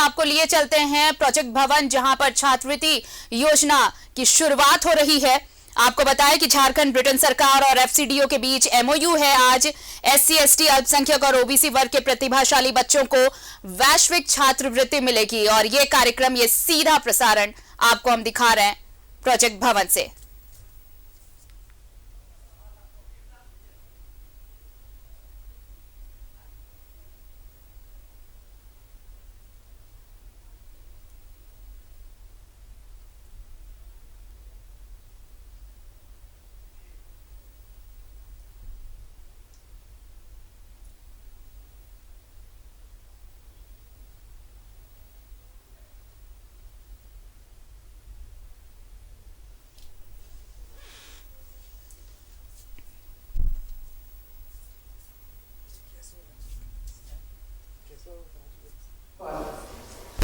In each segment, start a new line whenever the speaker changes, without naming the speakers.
आपको लिए चलते हैं प्रोजेक्ट भवन, जहां पर छात्रवृत्ति योजना की शुरुआत हो रही है। आपको बताएं कि झारखंड ब्रिटेन सरकार और एफसीडीओ के बीच एमओयू है। आज एससी, एसटी, अल्पसंख्यक और ओबीसी वर्ग के प्रतिभाशाली बच्चों को वैश्विक छात्रवृत्ति मिलेगी और ये कार्यक्रम, ये सीधा प्रसारण आपको हम दिखा रहे हैं प्रोजेक्ट भवन से।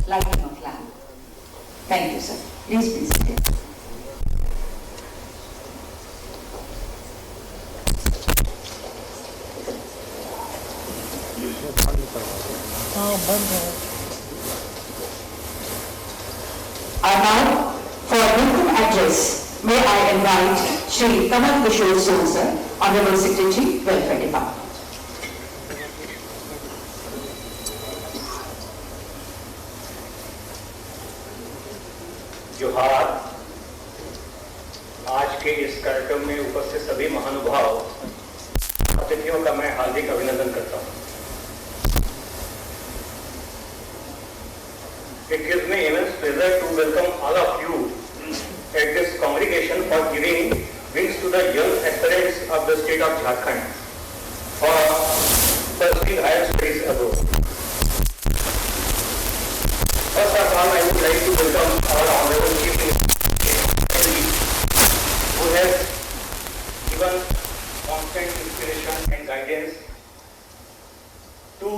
Lighting of lamp. Thank you, sir. Please be seated. Now, for welcome address, may I invite Shri Kamal Kishore Sood, sir, Honorable Secretary, Welfare Department.
जोहार। आज के इस कार्यक्रम में उपस्थित सभी महानुभाव अतिथियों का मैं हार्दिक अभिनंदन करता हूं। It gives me immense pleasure to welcome all of you at this congregation for giving wings to the young aspirants of the state of Jharkhand for pursuing higher studies abroad. First of all, I would like to welcome our Honorable Chief Minister, who has given constant inspiration and guidance to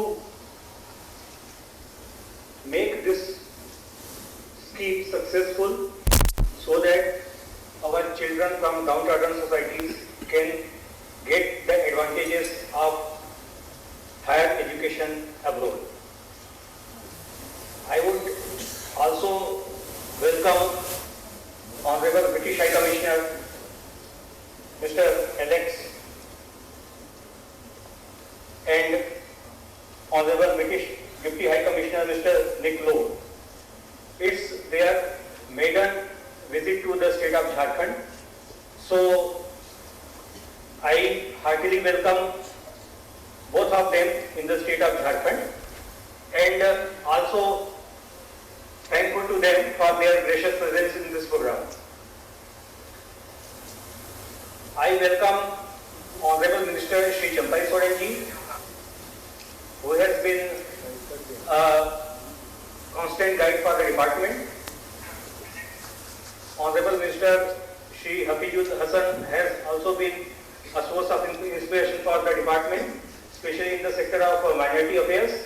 make this scheme successful so that our children from downtrodden societies can get the advantages of higher education abroad. I would also welcome Honorable British High Commissioner Mr. Alex and Honorable British Deputy High Commissioner Mr. Nick Lowe. It's their maiden visit to the state of Jharkhand. So I heartily welcome both of them in the state of Jharkhand and also thankful to them for their gracious presence in this program. I welcome Honorable Minister Shri Champai Sorenji, who has been a constant guide for the department. Honorable Minister Shri Hafizul Hassan has also been a source of inspiration for the department, especially in the sector of minority affairs.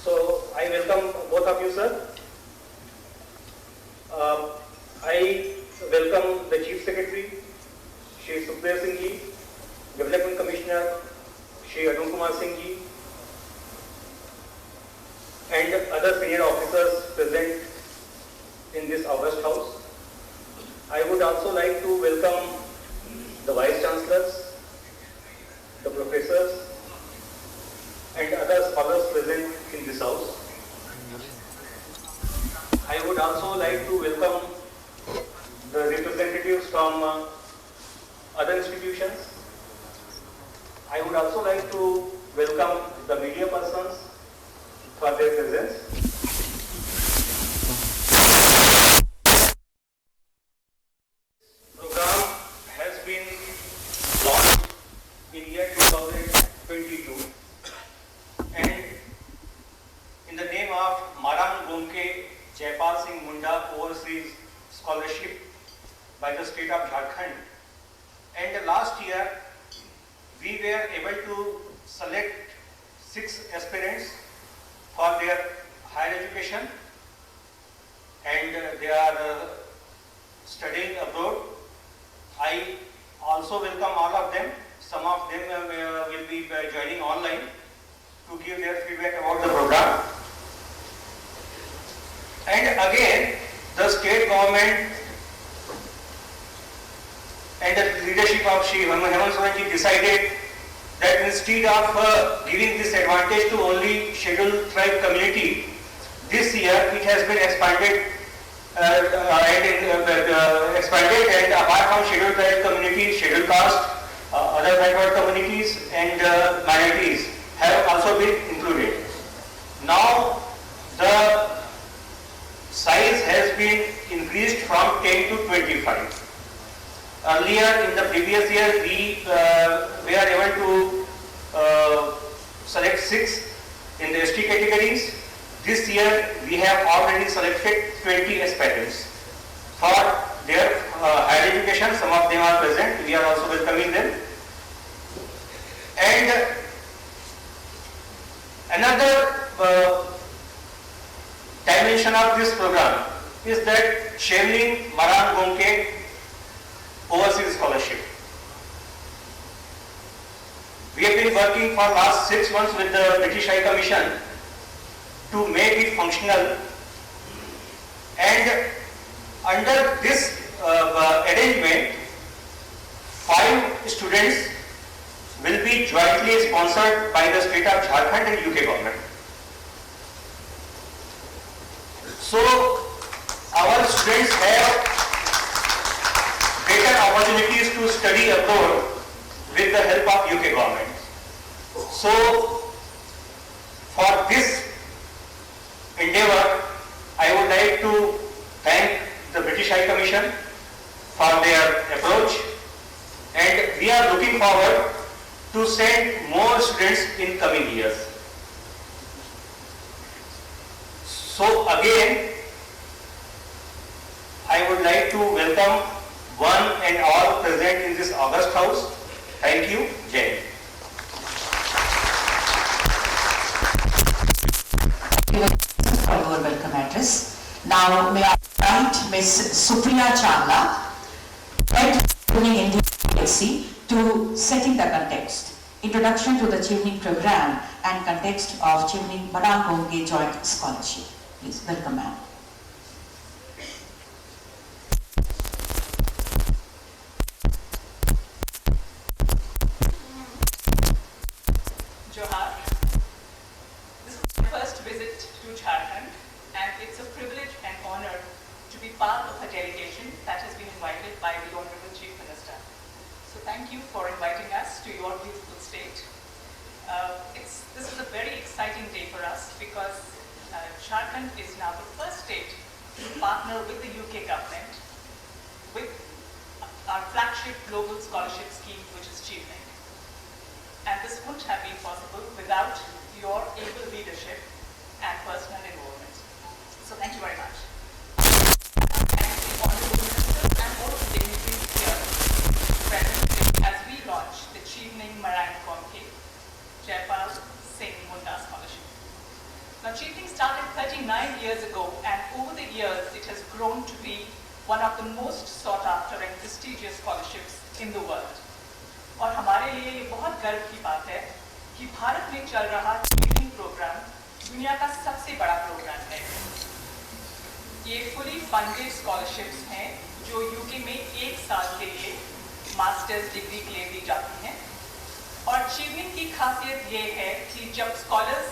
So I welcome both of you, sir. I welcome the Chief Secretary, Shri Sukhdev Singh Ji, Development Commissioner, Shri Arun Kumar Singh Ji, and other senior officers present in this August House. I would also like to welcome the Vice Chancellors, the professors, and other scholars present in this house. I would also like to welcome the representatives from other institutions. I would also like to welcome the media persons for their presence. Program has been launched in year 2022 and in the name of Maran Gomke Jaipal Singh Munda Overseas Scholarship by the state of Jharkhand. And last year we were able to select 6 aspirants for their higher education and they are studying abroad. I also welcome all of them. Some of them will be joining online to give their feedback about the program. And again, the state government and the leadership of Shri Hemant Sorenji decided that instead of giving this advantage to only scheduled tribe community, this year it has been expanded and apart from scheduled tribe communities, scheduled caste, other backward communities and minorities have also been included. Now the size has been increased from 10 to 25. Earlier in the previous year we were able to select 6 in the ST categories. This year we have already selected 20 aspirants for their higher education. Some of them are present. We are also welcoming them. And another dimension of this program is that Shemling Maran Gomke Overseas Scholarship. We have been working for last 6 months with the British High Commission to make it functional, and under this arrangement 5 students will be jointly sponsored by the state of Jharkhand and UK government. So our students have better opportunities to study abroad with the help of UK government. So for this endeavor, I would like to thank the British High Commission for their approach, and we are looking forward to send more students in coming years. So again, I would like to welcome one and all present in this August House. Thank you. Jai.
For your welcome address. Now may I invite Ms. Supriya Chawla, Head of India PhD, to setting the context. Introduction to the Chevening program and context of Chevening Maran Gomke Joint Scholarship. Please welcome ma'am.
Johar. This is my first visit to Jharkhand, and it's a privilege and honor to be part of a delegation that has been invited by the Honorable Chief Minister. So thank you for inviting us to your beautiful state. This is a very exciting day for us because Jharkhand is now the first state to partner with the UK government with our flagship global scholarship scheme, which is Chevening. And this wouldn't have been possible without your able leadership and personal involvement. So thank you very much. Thank the Honorable Minister and all of the dignitaries here present as we launch the Chevening Maran Gomke Jaipal Singh Munda Scholarship. Now Chevening started 39 years ago, and over the years it has grown to be one of the most sought after and prestigious scholarships in the world. और हमारे लिए ये बहुत गर्व की बात है कि भारत में चल रहा चीवनिंग प्रोग्राम दुनिया का सबसे बड़ा प्रोग्राम है। ये फुली फंडेड स्कॉलरशिप्स हैं जो यूके में 1 साल के लिए मास्टर्स डिग्री के लिए दी जाती हैं। और चीवनिंग की खासियत ये है कि जब स्कॉलर्स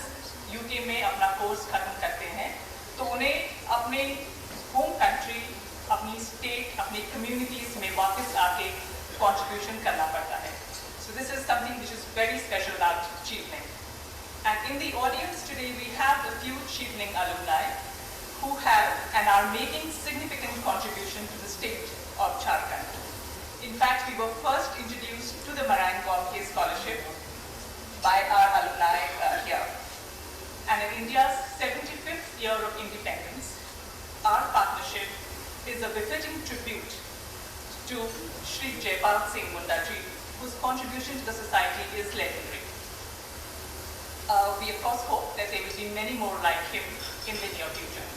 यूके में अपना कोर्स खत्म करते हैं तो उन्हें अपने होम कंट्री, अपनी स्टेट, अपनी कम्युनिटीज में वापस आके contribution करना पड़ता है. So this is something which is very special about Chevening. And in the audience today we have a few Chevening alumni who have and are making significant contribution to the state of Jharkhand. In fact, we were first introduced to the Maran Gomke Scholarship by our alumni here. And in India's 75th year of independence, our partnership is a befitting tribute to Shri Jaipal Singh Munda ji, whose contribution to the society is legendary. We of course hope that there will be many more like him in the near future.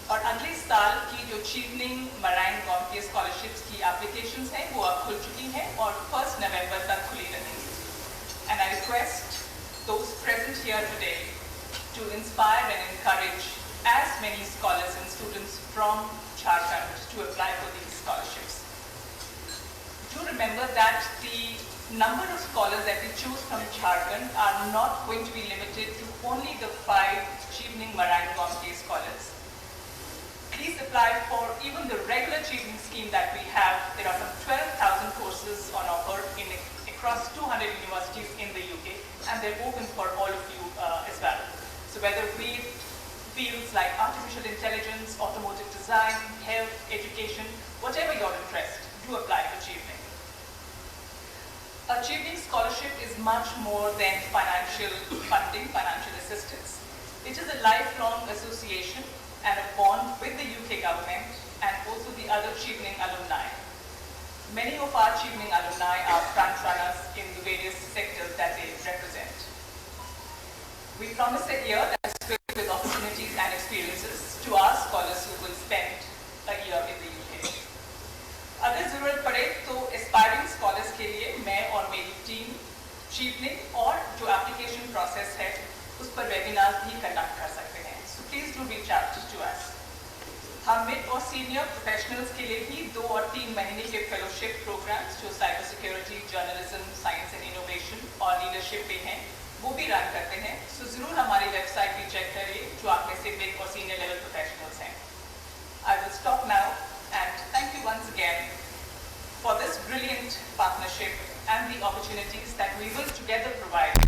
और अगले साल की जो Chevening Maran Gomke scholarships की applications हैं वो अब खुल चुकी हैं और 1 November तक खुली रहेंगी. And I request those present here today to inspire and encourage as many scholars and students from Jharkhand to apply for these scholarships. Do remember that the number of scholars that we choose from Jharkhand are not going to be limited to only the 5 Chevening Marang Gomke scholars. Please apply for even the regular Chevening scheme that we have. There are some 12,000 courses on offer across 200 universities in the UK, and they're open for all of you as well. So whether we fields like artificial intelligence, automotive design, health, education, whatever your interest, do apply for Chevening. A Chevening scholarship is much more than financial funding, financial assistance. It is a lifelong association and a bond with the UK government and also the other Chevening alumni. Many of our Chevening alumni are front runners in the various sectors that they represent. We promise a year that is filled with opportunities and experiences to our scholars who will spend a year in the UK. अगर जरूरत पड़े तो aspiring scholars के लिए मैं और मेरी team Chevening और जो एप्लीकेशन प्रोसेस है उस पर वेबिनार भी कंडक्ट कर सकते हैं. So please do reach out to us. हम मिड और सीनियर प्रोफेशनल्स के लिए भी 2 और 3 महीने के फेलोशिप प्रोग्राम्स जो cyber security, journalism, science and innovation और लीडरशिप पे हैं वो भी रन करते हैं. सो जरूर हमारी वेबसाइट भी चेक करिए जो आप में से मिड और सीनियर लेवल प्रोफेशनल्स हैं. I will stop now and thank you once again for this brilliant partnership and the opportunities that we will together provide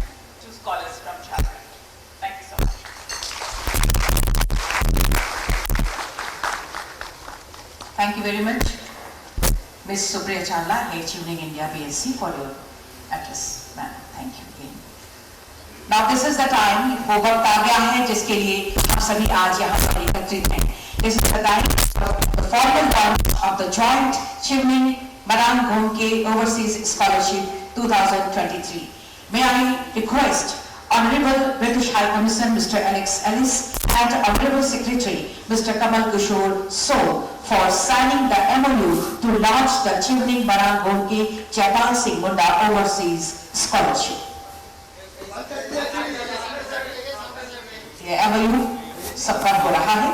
to scholars from Jharkhand. Thank you so much.
Thank you very much, Ms. Supriya Chawla, Head Chevening India BSc, for your address. Ma'am, thank you again. Now this is the time, वो वक्त आ गया है जिसके लिए हम सभी आज यहाँ पर एकत्रित हैं. This is the time of the formal launch of the joint Chevening Marang Gomke Overseas Scholarship 2023. May I request Honorable British High Commissioner Mr. Alex Ellis and Honorable Secretary Mr. Kamal Kishore Soul for signing the MOU to launch the Chevening Marang Gomke Jaipal Singh Munda Overseas Scholarship. ये MOU संपन्न हो रहा है.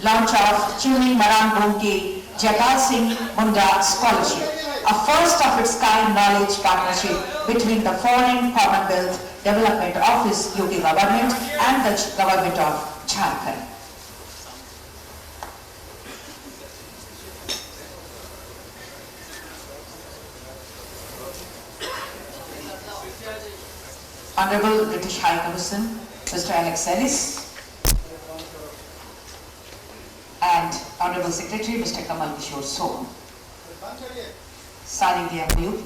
Launch of Chevening Marang Gomke Jaipal Singh Munda Scholarship, a first of its kind knowledge partnership between the Foreign Commonwealth Development Office UK government and the government of Jharkhand. Honorable British High Commissioner Mr. Alex Ellis and Honorable Secretary Mr. Kamal Kishore Soul signing the MOU.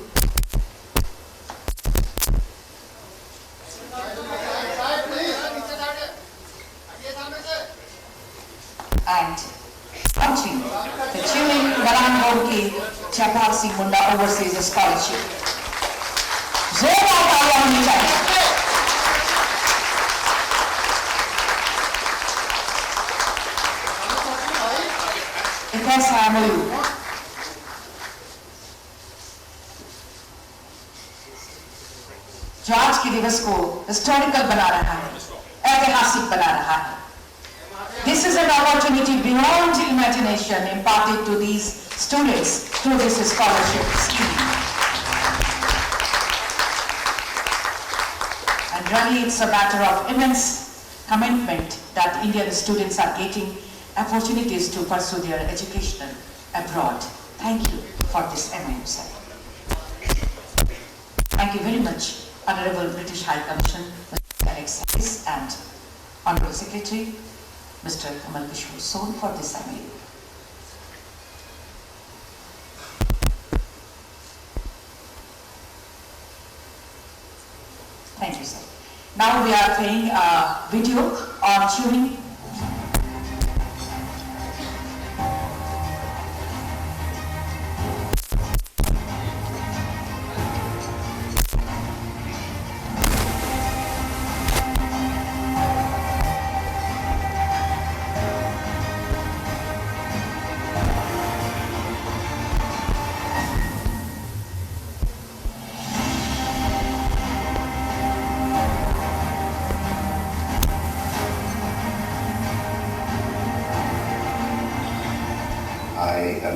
And launching the Chevening Marang Gomke Jaipal Singh Munda Overseas Scholarship. जोरदार तालियां होनी चाहिए. एक ऐसा MOU जो आज के दिवस को हिस्टोरिकल बना रहा है, ऐतिहासिक बना रहा है. This is an opportunity beyond imagination imparted to these students through this scholarship scheme. And really it's a matter of immense commitment that Indian students are getting opportunities to pursue their education abroad. Thank you for this MOU, sir. Thank you very much, Honorable British High Commissioner Mr. Alex Ellis and Honorable Secretary Mr. Kamal Kishore Soul for this MOU. Thank you, sir. Now we are playing a video on Chevening.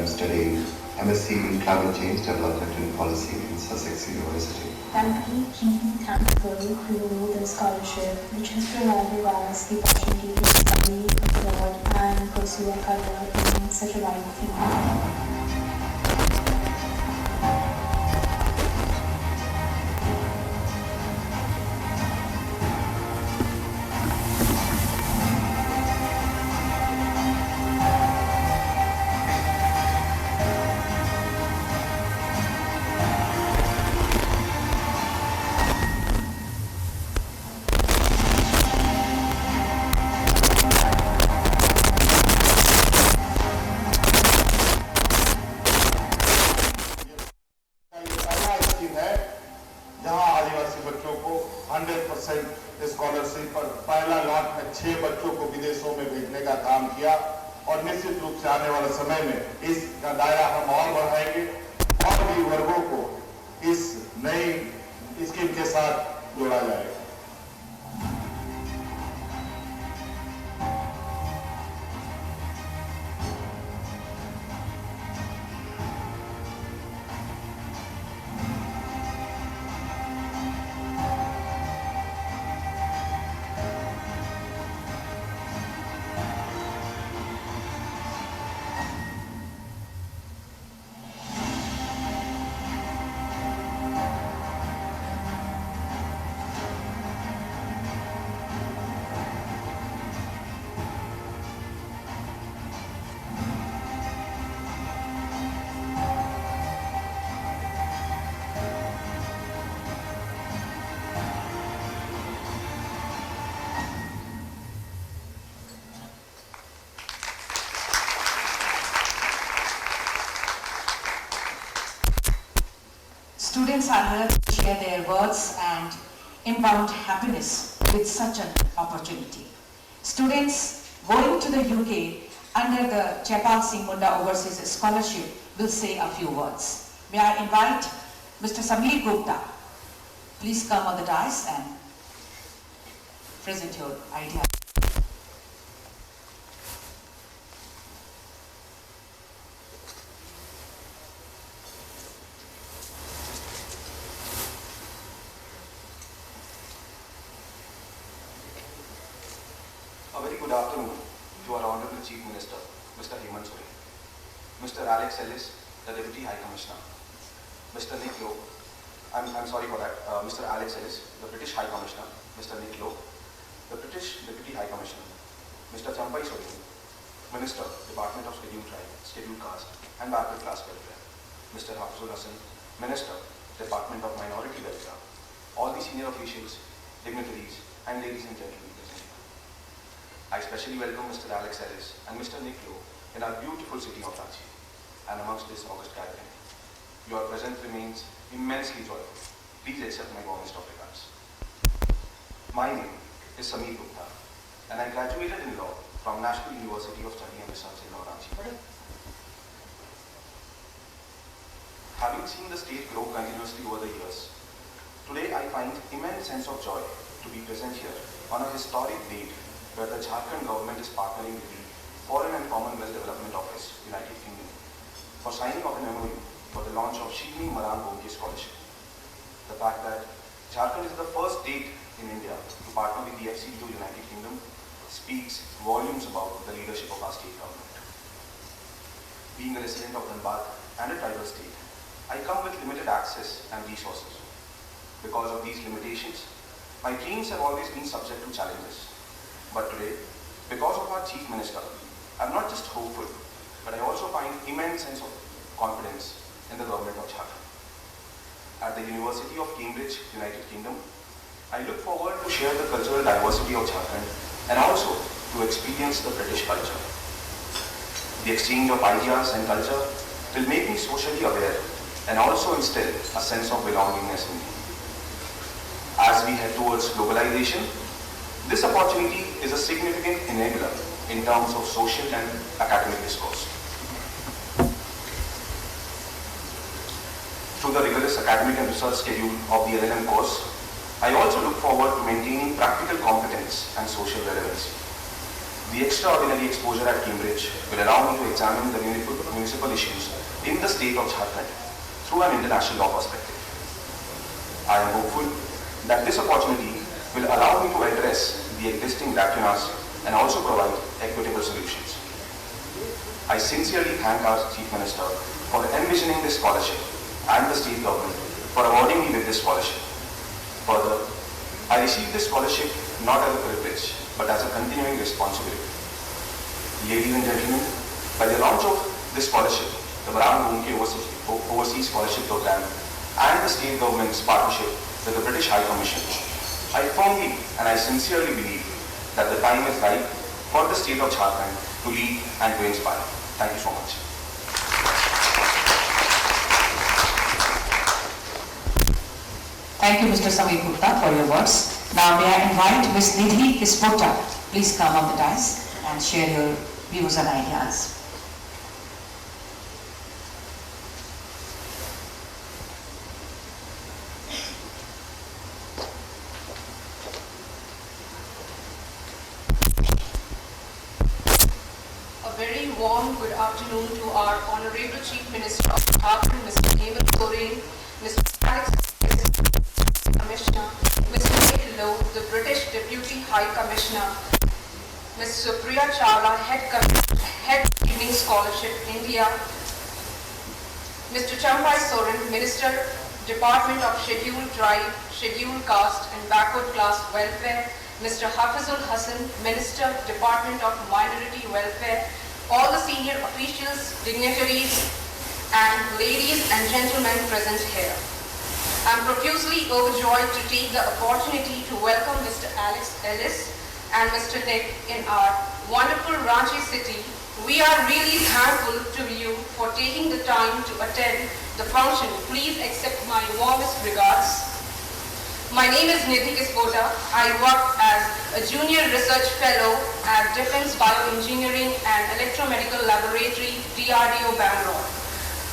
I'm studying MSc in Climate Change Development and Policy in Sussex University.
I'm deeply thankful to the scholarship which has provided us the opportunity to study abroad and pursue a career in such a wide field.
Scholarship पर पहला lot में 6 बच्चों को विदेशों में भेजने का काम किया और निश्चित रूप से आने वाले समय में इसका दायरा हम और बढ़ाएंगे और भी वर्गों को इस नई स्कीम के साथ जोड़ा जाएगा।
Students are here to share their words and impound happiness with such an opportunity. Students going to the UK under the Jaipal Singh Munda Overseas Scholarship will say a few words. May I invite Mr. Sameer Gupta. Please come on the dais and present your idea.
A very good afternoon to our Honorable Chief Minister, Mr. Hemant Soren, Mr. Alex Ellis, the Deputy High Commissioner, Mr. Nick Lowe, I'm sorry for that, Mr. Alex Ellis, the British High Commissioner, Mr. Nick Lowe, the British Deputy High Commissioner, Mr. Champai Soren, Minister, Department of Scheduled Tribe, Scheduled Caste and Backward Class Welfare, Mr. Hafizul Hassan, Minister, Department of Minority Welfare, all the senior officials, dignitaries and ladies and gentlemen. I especially welcome Mr. Alex Ellis and Mr. Nick Lowe in our beautiful city of Ranchi and amongst this august gathering. Your presence remains immensely joyful. Please accept my warmest of regards. My name is Sameer Gupta and I graduated in law from National University of Study and Research in Law, Ranchi. Having seen the state grow continuously over the years, today I find immense sense of joy to be present here on a historic date where the Jharkhand government is partnering with the Foreign and Commonwealth Development Office, United Kingdom, for signing of an MOU for the launch of Shivni Maran Gomke Scholarship. The fact that Jharkhand is the first state in India to partner with the FCDO United Kingdom speaks volumes about the leadership of our state government. Being a resident of Dhanbad and a tribal state, I come with limited access and resources. Because of these limitations, my dreams have always been subject to challenges. But today, because of our Chief Minister, I'm not just hopeful, but I also find immense sense of confidence in the government of Jharkhand. At the University of Cambridge, United Kingdom, I look forward to share the cultural diversity of Jharkhand and also to experience the British culture. The exchange of ideas and culture will make me socially aware and also instill a sense of belongingness in me. As we head towards globalization, this opportunity is a significant enabler in terms of social and academic discourse. Through the rigorous academic and research schedule of the LLM course, I also look forward to maintaining practical competence and social relevancy. The extraordinary exposure at Cambridge will allow me to examine the municipal issues in the state of Jharkhand through an international law perspective. I am hopeful that this opportunity will allow me to address the existing lacunas and also provide equitable solutions. I sincerely thank our Chief Minister for envisioning this scholarship and the state government for awarding me with this scholarship. Further, I received this scholarship not as a privilege, but as a continuing responsibility. Ladies and gentlemen, by the launch of this scholarship, the Mahatma Overseas Scholarship Program and the state government's partnership with the British High Commission, I firmly and I sincerely believe that the time is right for the state of Jharkhand to lead and to inspire. Thank you so much.
Thank you, Mr. Samir Gupta, for your words. Now may I invite Ms. Nidhi Kispota. Please come on the dais and share your views and ideas.
A very warm good afternoon to our Honorable Chief Minister of Jharkhand, Mr. Hemant Soren, Mr. Alex Commissioner, Mr. Nick Lowe, the British Deputy High Commissioner, Ms. Supriya Chawla, Head Evening Scholarship, India, Mr. Champai Soren, Minister, Department of Scheduled Tribe, Scheduled Caste and Backward Class Welfare, Mr. Hafizul Hassan, Minister, Department of Minority Welfare, all the senior officials, dignitaries, and ladies and gentlemen present here. I am profusely overjoyed to take the opportunity to welcome Mr. Alex Ellis and Mr. Nick in our wonderful Ranchi city. We are really thankful to you for taking the time to attend the function. Please accept my warmest regards. My name is Nidhi Kispota. I work as a Junior Research Fellow at Defense Bioengineering and Electromedical Laboratory, DRDO, Bangalore.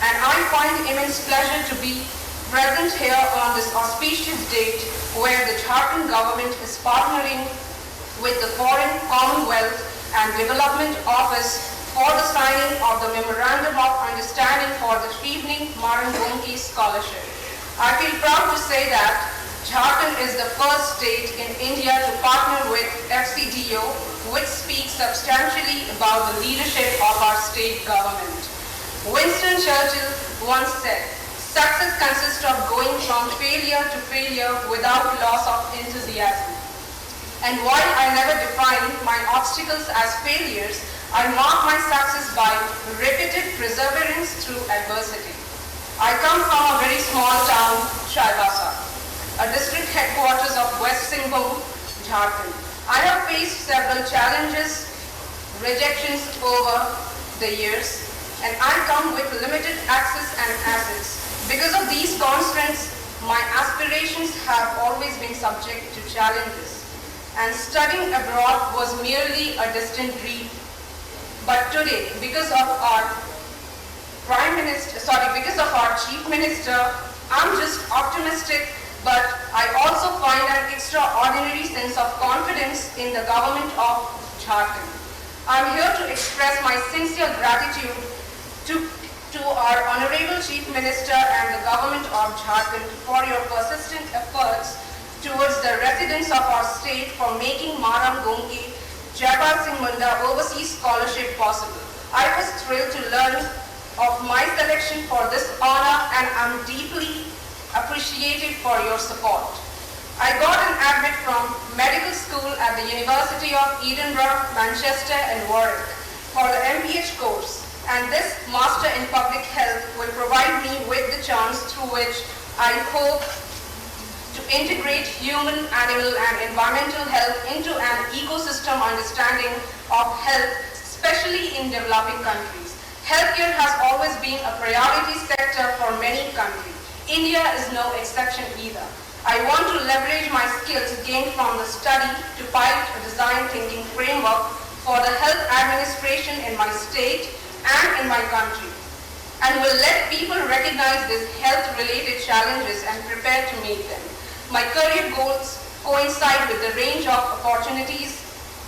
And I find immense pleasure to be present here on this auspicious date where the Jharkhand government is partnering with the Foreign Commonwealth and Development Office for the signing of the Memorandum of Understanding for the Evening Marante Scholarship. I feel proud to say that Jharkhand is the first state in India to partner with FCDO, which speaks substantially about the leadership of our state government. Winston Churchill once said, "Success consists of going from failure to failure without loss of enthusiasm." And while I never define my obstacles as failures, I mark my success by repeated perseverance through adversity. I come from a very small town, Chaibasa, a district headquarters of West Singhbhum, Jharkhand. I have faced several challenges, rejections over the years, and I come with limited access and assets. Because of these constraints, my aspirations have always been subject to challenges, and studying abroad was merely a distant dream. But today, because of our Chief Minister, I'm just optimistic, but I also find an extraordinary sense of confidence in the government of Jharkhand. I'm here to express my sincere gratitude to our Honorable Chief Minister and the government of Jharkhand for your persistent efforts towards the residents of our state for making Maram Gonke Jaipal Singh Munda Overseas Scholarship possible. I was thrilled to learn of my selection for this honor, and I'm deeply appreciated for your support. I got an admit from medical school at the University of Edinburgh, Manchester and Warwick for the MPH course, and this Master in Public Health will provide me with the chance through which I hope to integrate human, animal and environmental health into an ecosystem understanding of health, especially in developing countries. Healthcare has always been a priority sector for many countries. India is no exception either. I want to leverage my skills gained from the study to pilot a design thinking framework for the health administration in my state and in my country, and will let people recognize these health-related challenges and prepare to meet them. My career goals coincide with the range of opportunities.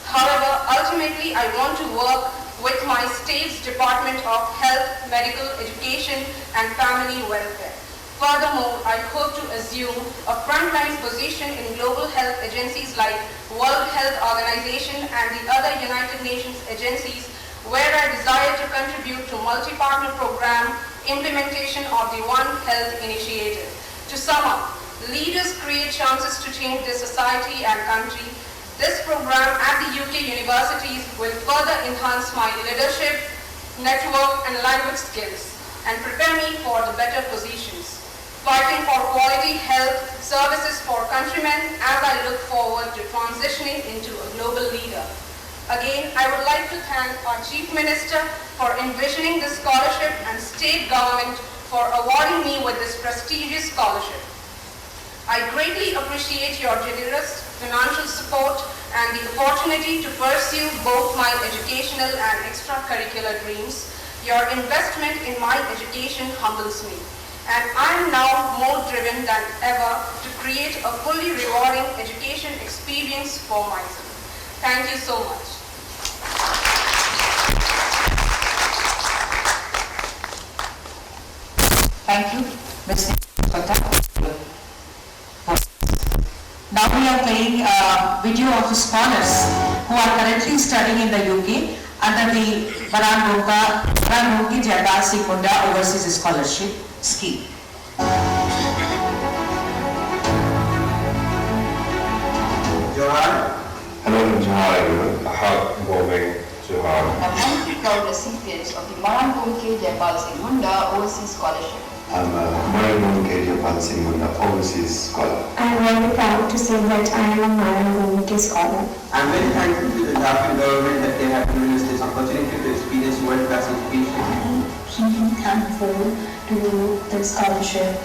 However, ultimately ultimately I want to work with my state's Department of Health, Medical Education and Family Welfare. Furthermore, I hope to assume a frontline position in global health agencies like World Health Organization and the other United Nations agencies, where I desire to contribute to multi-partner program implementation of the One Health initiative. To sum up, leaders create chances to change their society and country. This program at the UK universities will further enhance my leadership, network and language skills and prepare me for the better positions, fighting for quality health services for countrymen as I look forward to transitioning into a global leader. Again, I would like to thank our Chief Minister for envisioning this scholarship and state government for awarding me with this prestigious scholarship. I greatly appreciate your generous financial support and the opportunity to pursue both my educational and extracurricular dreams. Your investment in my education humbles me, and I am now more driven than ever to create a fully rewarding education experience for myself. Thank you so much.
Thank you, Ms. Now we are playing a video of scholars who are currently studying in the UK under the Mahatma Jaipal Singh Munda Overseas Scholarship Scheme.
Johar. Hello, Johar everyone. Ahab, Bombay, Johar.
I'm one of the proud recipients of the Mahatma Jaipal Singh Munda Overseas Scholarship.
I'm Mahatma Jaipal Singh Munda Overseas Scholar.
I'm very proud to say that I am a Mahatma scholar.
I'm very thankful to the Jharkhand government that they have given us this opportunity to experience world-class education.
I'm really thankful to the scholarship,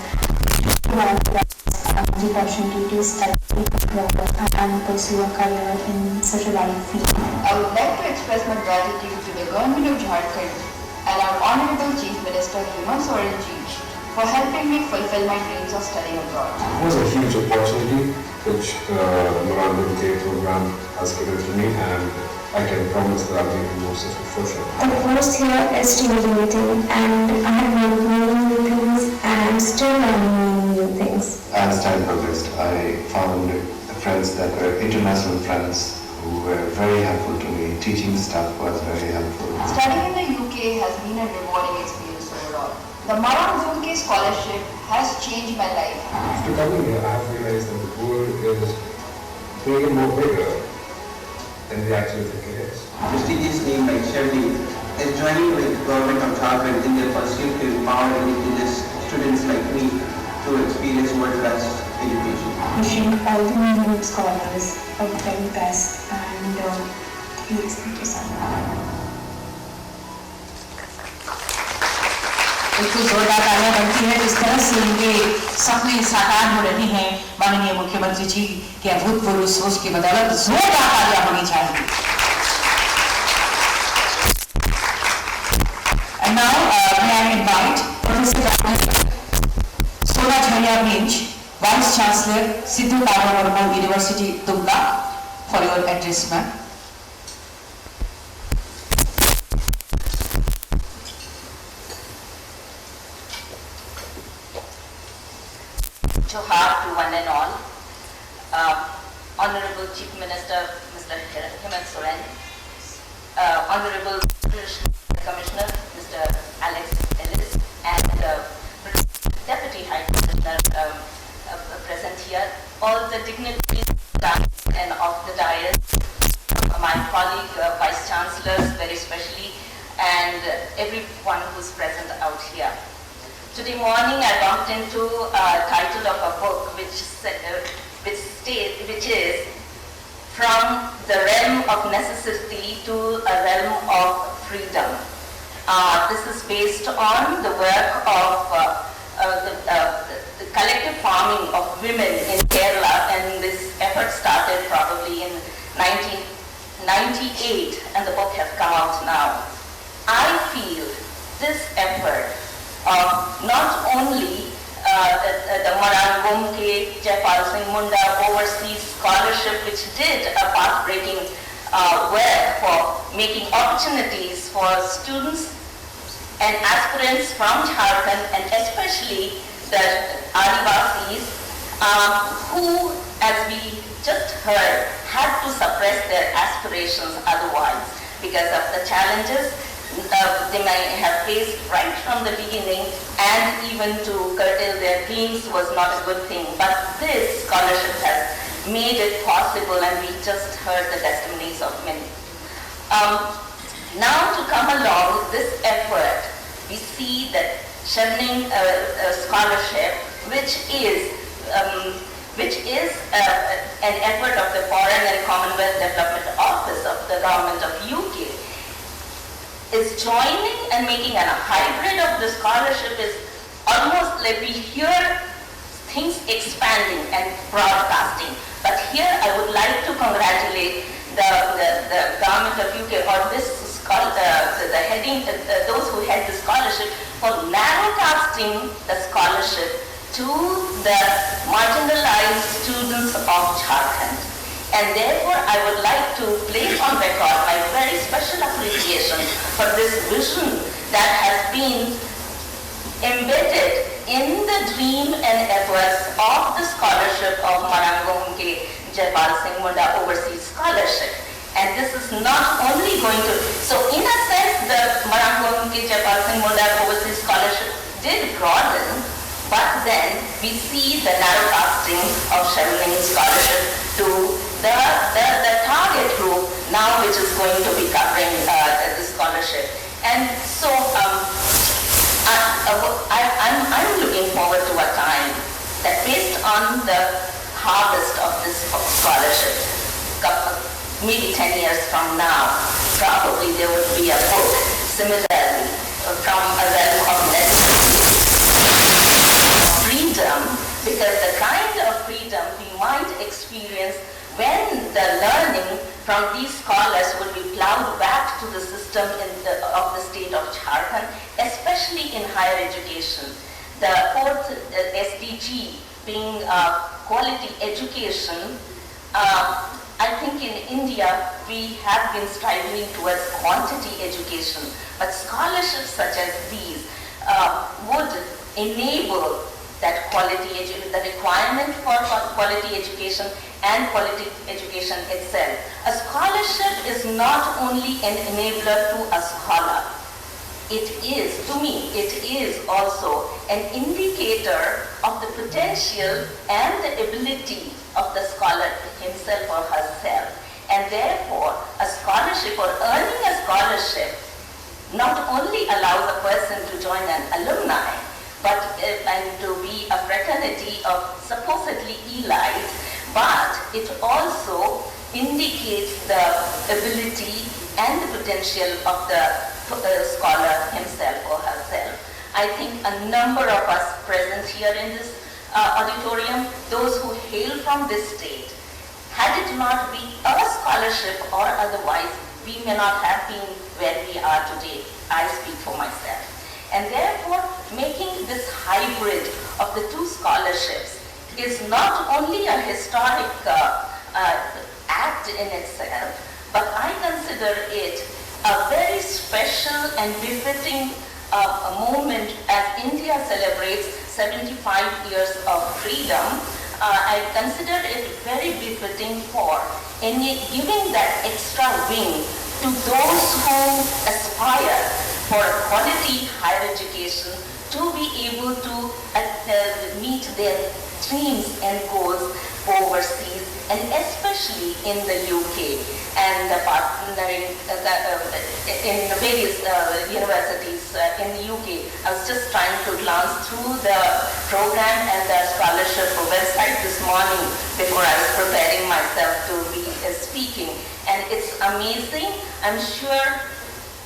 the opportunity to study abroad and pursue a career in such a wide field.
I would like to express my gratitude to the government of Jharkhand and our Honorable Chief Minister for helping me fulfill my dreams of studying abroad.
It was a huge opportunity which Mahatma program has given to me, and I can promise that I'll be the most for sure.
The course here is stimulating, and I have learned many new things and I'm still learning many new things.
As time progressed, I found friends that were international friends who were very helpful to me. Teaching staff was very helpful.
Studying in the UK has been a rewarding experience overall. The Mahatma scholarship has changed my life.
After coming here, I have realized that the world is bigger, more bigger than we actually think it is.
Prestigious name like Shirley is joining with the government of Jharkhand in their pursuit to empower indigenous students like me to experience world-class education.
Wishing all the new scholars the very best and please thank you so much.
बिल्कुल जोरदार तालियां बनती है जिस तरह से इनके सपने साकार हो रहे हैं माननीय मुख्यमंत्री जी के अभूतपूर्व सोच की बदौलत जोरदार तालियां होनी चाहिए. And now may I invite Professor Sola Jhaya Bench, Vice Chancellor Sidhu Kamaramo University, Tumla, for your address, ma'am.
Johar to one and all. Honorable Chief Minister Mr. Hemant Soren, Honorable British Commissioner Mr. Alex Ellis, and Deputy High Commissioner present here, all the dignitaries and of the dais, my colleague Vice Chancellors very especially, and everyone who's present out here. Today morning I bumped into a title of a book which is From the Realm of Necessity to a Realm of Freedom. This is based on the work of the collective farming of women in Kerala, and this effort started probably in 1998 and the book has come out now. I feel this effort of not only the Mahatma Jaipal Singh Munda Overseas Scholarship, which did a path-breaking work for making opportunities for students and aspirants from Jharkhand, and especially the Adivasis, who, as we just heard, had to suppress their aspirations otherwise because of the challenges they may have faced right from the beginning, and even to curtail their dreams was not a good thing. But this scholarship has made it possible, and we just heard the testimonies of many. Now to come along with this effort, we see that Chevening scholarship, which is an effort of the Foreign and Commonwealth Development Office of the Government of UK, is joining and making a hybrid of the scholarship. Is almost like we hear things expanding and broadcasting. But here I would like to congratulate the Government of UK or those who head the scholarship for narrowcasting the scholarship to the marginalized students of Jharkhand. And therefore, I would like to place on record my very special appreciation for this vision that has been embedded in the dream and efforts of the scholarship of Marang Jaipal Singh Munda Overseas Scholarship. And this is not only going to, so in a sense, the Marang Jaipal Singh Munda Overseas Scholarship did broaden, but then we see the narrowcasting of Chevening scholarship to the target group now, which is going to be covering the scholarship. And so I'm looking forward to a time that based on the harvest of this scholarship, maybe 10 years from now, probably there would be a book similarly from a realm of freedom, because the kind of freedom we might experience when the learning from these scholars will be plowed back to the system of the state of Jharkhand, especially in higher education. The fourth SDG being quality education. I think in India we have been striving towards quantity education, but scholarships such as these would enable that quality the requirement for quality education and quality education itself. A scholarship is not only an enabler to a scholar. It is, to me, it is also an indicator of the potential and the ability of the scholar himself or herself. And therefore, a scholarship or earning a scholarship not only allows a person to join an alumni, but and to be a fraternity of supposedly elites, but it also indicates the ability and the potential of the scholar himself or herself. I think a number of us present here in this auditorium, those who hail from this state, had it not been a scholarship or otherwise, we may not have been where we are today. I speak for myself. And therefore, making this hybrid of the two scholarships is not only a historic act in itself, but I consider it a very special and befitting moment as India celebrates 75 years of freedom. I consider it very befitting for giving that extra wing to those who aspire for quality higher education to be able to meet their dreams and goals overseas, and especially in the UK and partnering in various universities in the UK. I was just trying to glance through the program and the scholarship website this morning before I was preparing myself to be speaking, and it's amazing. I'm sure,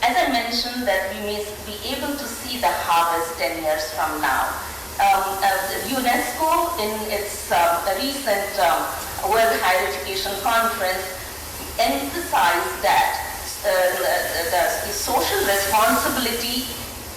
as I mentioned, that we may be able to see the harvest 10 years from now. UNESCO, in its recent World Higher Education Conference, emphasized that the social responsibility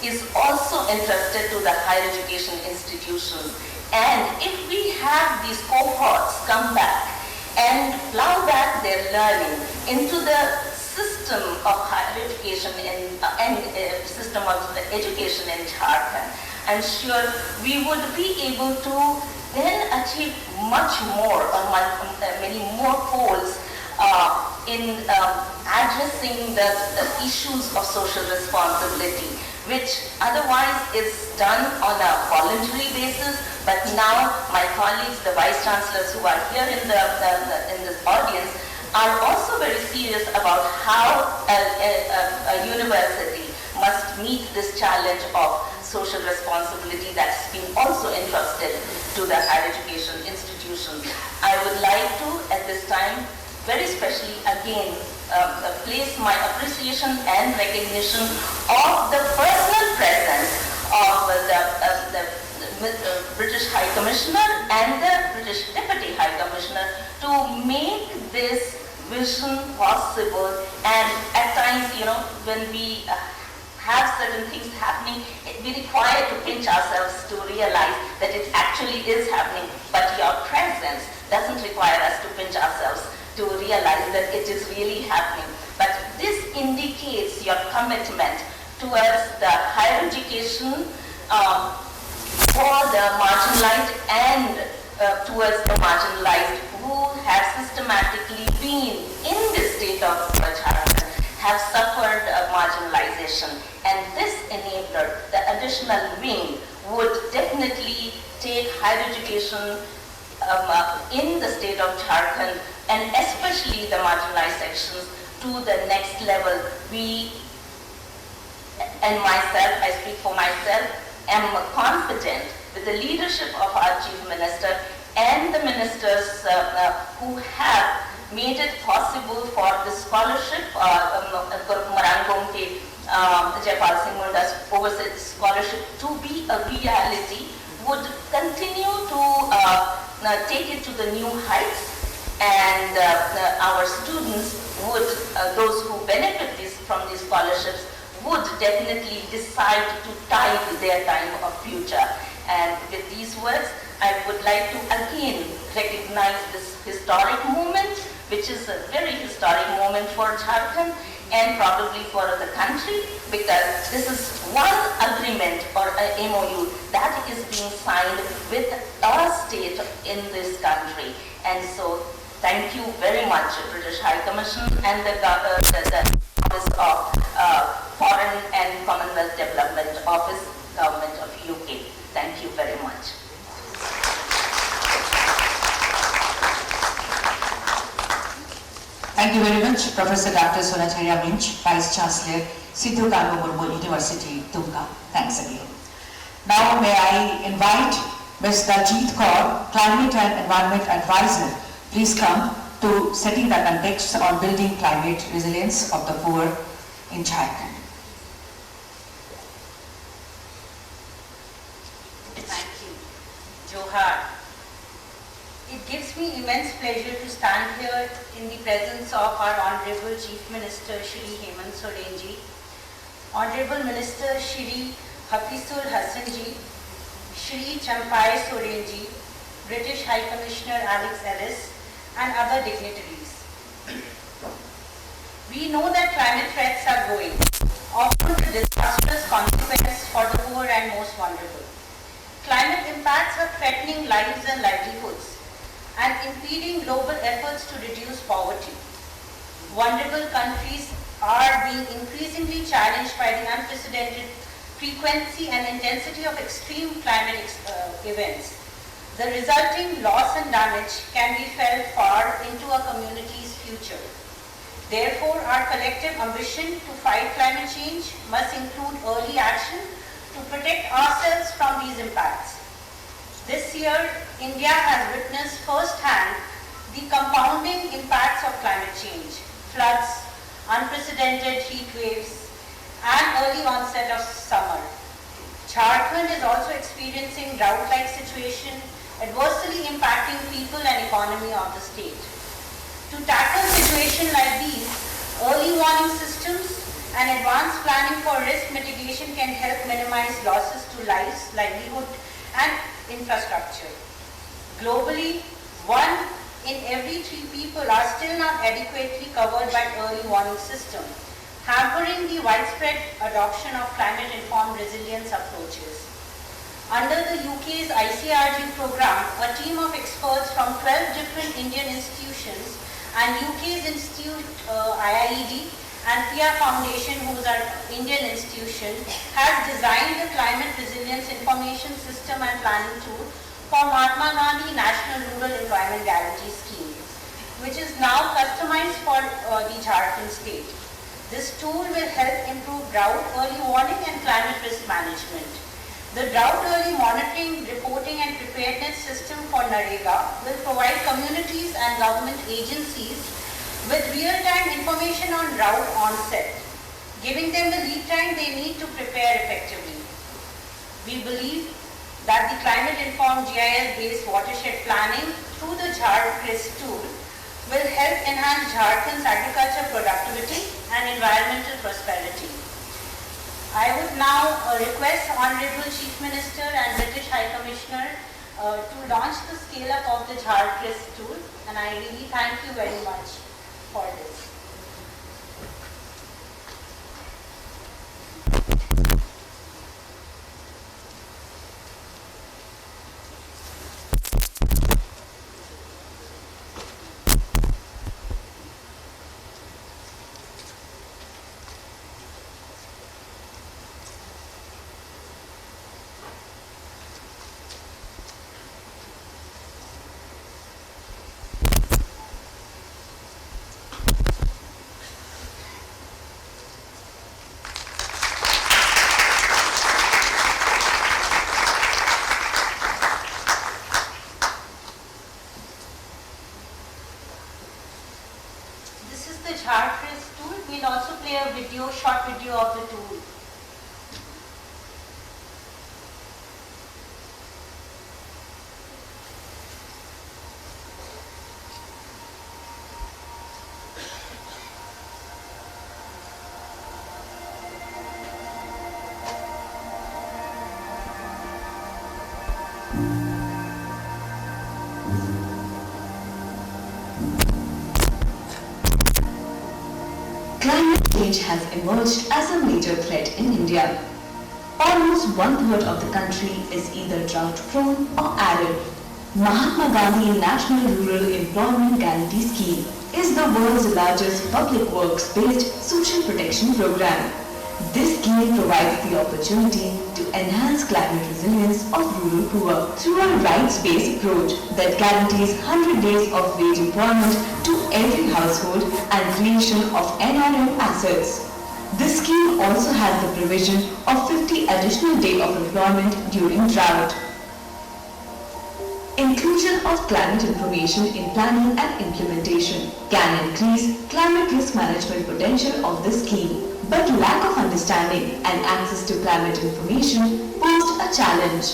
is also entrusted to the higher education institutions. And if we have these cohorts come back and plow back their learning into the system system of higher education and system of education in Jharkhand, I'm sure we would be able to then achieve much more, or many more goals in addressing the issues of social responsibility, which otherwise is done on a voluntary basis. But now my colleagues, the vice chancellors who are here in this audience, are also very serious about how a university must meet this challenge of social responsibility that's been also entrusted to the higher education institutions. I would like to, at this time, very specially again, place my appreciation and recognition of the personal presence of the British High Commissioner and the British Deputy High Commissioner to make this vision possible. And at times, when we have certain things happening, we require to pinch ourselves to realize that it actually is happening. But your presence doesn't require us to pinch ourselves to realize that it is really happening. But this indicates your commitment towards the higher education for the marginalized and towards the marginalized who have systematically been in this state of Jharkhand, have suffered marginalization. And this enabler, the additional wing, would definitely take higher education in the state of Jharkhand, and especially the marginalized sections, to the next level. We, and myself, I speak for myself, am confident with the leadership of our Chief Minister and the ministers who have made it possible for the scholarship, Marante Jaipal Singh Munda's overseas scholarship to be a reality, would continue to take it to the new heights, and our students would, those who benefit from these scholarships, would definitely decide to tithe their time of future. And with these words, I would like to again recognize this historic moment, which is a very historic moment for Jharkhand and probably for the country, because this is one agreement or a MOU that is being signed with a state in this country. And so thank you very much, British High Commission and the Office of Foreign and Commonwealth Development Office, Government of UK. Thank you very much.
Thank you very much, Professor Dr. Sonacharya Minch, Vice Chancellor, Sidhu Kanhu Murmu University, Tumka. Thanks again. Now may I invite Ms. Daljeet Kaur, Climate and Environment Advisor, please come to setting the context on building climate resilience of the poor in Jharkhand.
Thank you. Johar. It gives me immense pleasure to stand here in the presence of our Honorable Chief Minister Shri Hemant Soren ji, Honorable Minister Shri Hafizul Hassan ji, Shri Champai Soren ji, British High Commissioner Alex Ellis, and other dignitaries. We know that climate threats are growing, often with disastrous consequences for the poor and most vulnerable. Climate impacts are threatening lives and livelihoods and impeding global efforts to reduce poverty. Vulnerable countries are being increasingly challenged by the unprecedented frequency and intensity of extreme climate events. The resulting loss and damage can be felt far into a community's future. Therefore, our collective ambition to fight climate change must include early action to protect ourselves from these impacts. This year, India has witnessed firsthand the compounding impacts of climate change: floods, unprecedented heat waves, and early onset of summer. Jharkhand is also experiencing drought-like situation, adversely impacting people and economy of the state. To tackle situations like these, early warning systems and advanced planning for risk mitigation can help minimize losses to lives, livelihood, and infrastructure. Globally, 1 in every 3 people are still not adequately covered by early warning system, hampering the widespread adoption of climate-informed resilience approaches. Under the UK's ICRG program, a team of experts from 12 different Indian institutions and UK's institute IIED and PIA Foundation, who is our Indian institution, has designed the Climate Resilience Information System and Planning Tool for Mahatma Gandhi National Rural Employment Guarantee Scheme, which is now customized for the Jharkhand state. This tool will help improve drought, early warning and climate risk management. The drought early monitoring, reporting and preparedness system for NREGA will provide communities and government agencies with real-time information on drought onset, giving them the lead time they need to prepare effectively. We believe that the climate-informed GIS-based watershed planning through the Jharkhand tool will help enhance Jharkhand's agriculture productivity and environmental prosperity. I would now request Honorable Chief Minister and British High Commissioner to launch the scale-up of the Jharkhand tool, and I really thank you very much for this. Jharkhand tool. We'll also play a short video of the tool.
Climate change has emerged as a major threat in India. Almost 1/3 of the country is either drought-prone or arid. Mahatma Gandhi National Rural Employment Guarantee Scheme is the world's largest public works-based social protection program. This scheme provides the opportunity to enhance climate resilience of rural poor through a rights-based approach that guarantees 100 days of wage employment to every household and creation of NRM assets. This scheme also has the provision of 50 additional days of employment during drought. Inclusion of climate information in planning and implementation can increase climate risk management potential of the scheme, but lack of understanding and access to climate information pose a challenge.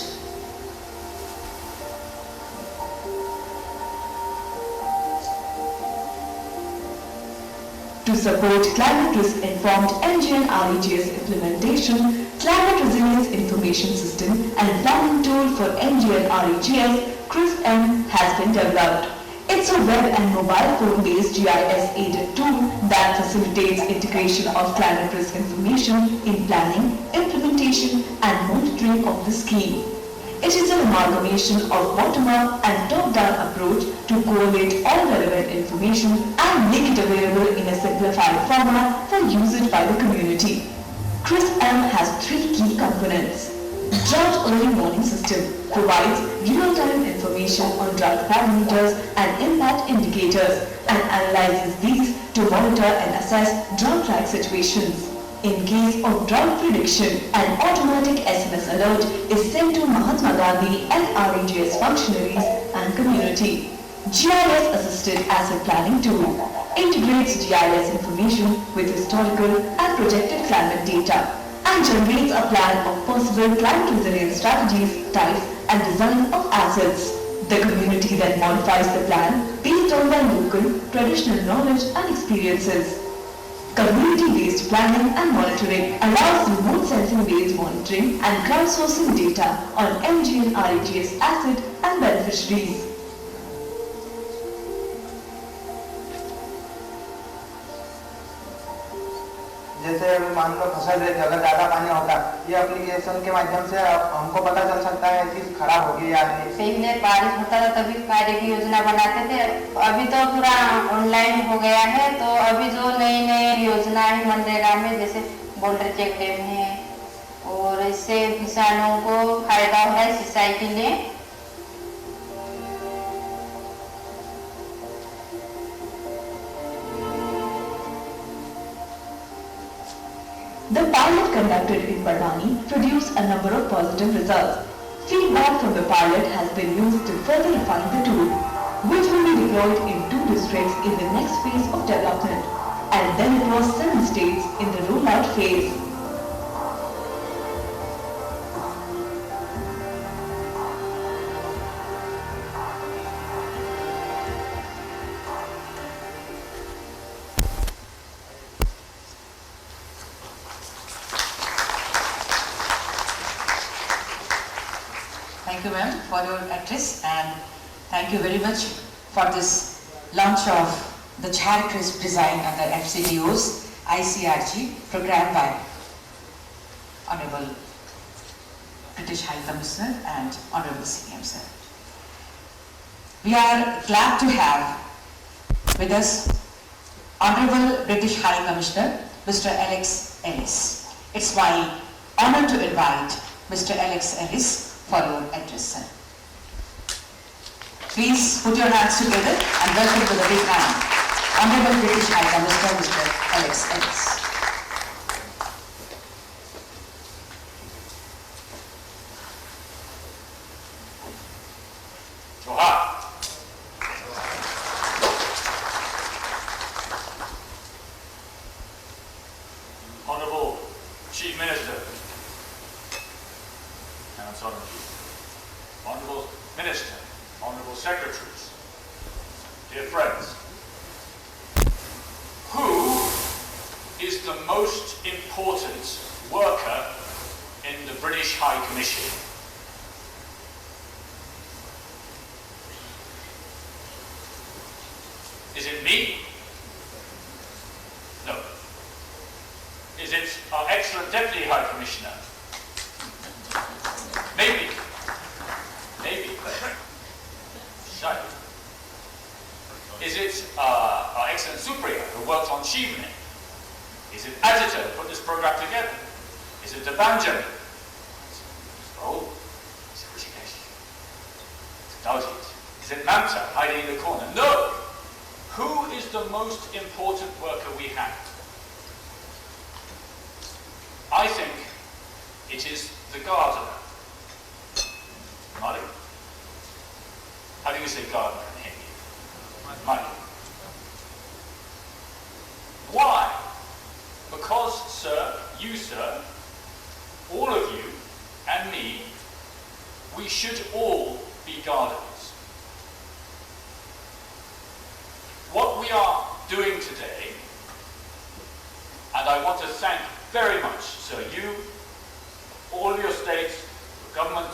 To support climate risk-informed MG and REGS implementation, Climate Resilience Information System and Planning Tool for MG and REGS, CRISP-M, has been developed. It's a web and mobile phone-based GIS-aided tool that facilitates integration of climate risk information in planning, implementation, and monitoring of the scheme. It is an amalgamation of bottom-up and top-down approach to collate all relevant information and make it available in a simplified format for usage by the community. CRISP-M has 3 key components. Drought Early Warning System provides real-time information on drought parameters and impact indicators and analyzes these to monitor and assess drought-like situations. In case of drought prediction, an automatic SMS alert is sent to Mahatma Gandhi and REGS functionaries and community. GIS-assisted asset planning tool integrates GIS information with historical and projected climate data and generates a plan of possible climate resilience strategies, types, and design of assets. The community then modifies the plan based on their local, traditional knowledge and experiences. Community-based planning and monitoring allows remote sensing-based monitoring and crowdsourcing data on MG and REGS asset and beneficiaries.
जैसे अभी मान लो फसल रहे थे, अगर ज़्यादा पानी होता, ये एप्लीकेशन के माध्यम से हमको पता चल सकता है चीज़ खराब होगी या नहीं।
पहले बारिश होता था तभी कार्य की योजना बनाते थे, अभी तो पूरा ऑनलाइन हो गया है। तो अभी जो नई नई योजनाएं मनरेगा में, जैसे बोल्डर चेक डैम है, और इससे किसानों को फायदा हो रहा है सिंचाई के लिए।
The pilot conducted in Bardwani produced a number of positive results. Feedback from the pilot has been used to further refine the tool, which will be deployed in 2 districts in the next phase of development, and then across 7 states in the rollout phase.
Thank you, ma'am, for your address, and thank you very much for this launch of the Jharkhand design under FCDO's ICRG program by Honorable British High Commissioner and Honorable CM, sir. We are glad to have with us Honorable British High Commissioner Mr. Alex Ellis. It's my honor to invite Mr. Alex Ellis for your address, sir. Please put your hands together and welcome to the big hand Honorable British High Commissioner Mr. Alex Ellis.
Johar. Honorable Chief Minister, Honorable Minister, Honorable Secretaries, dear friends, who is the most important worker in the British High Commission? Is it me? No. Is it our excellent Deputy High Commissioner? Maybe. Maybe. Shy. Is it our excellent Supriya, who worked on Shivne? Is it Ajita, who put this program together? Is it Debanjani? Oh, is it Rishikesh? Is it Daljit? Is it Mamta, hiding in the corner? No! Who is the most important worker we have? I think it is the gardener. Mali? How do you say gardener in Hindi? Mali. Why? Because, sir, you, sir, all of you and me, we should all be gardeners. What we are doing today, and I want to thank very much, sir, you, all of your states, your government,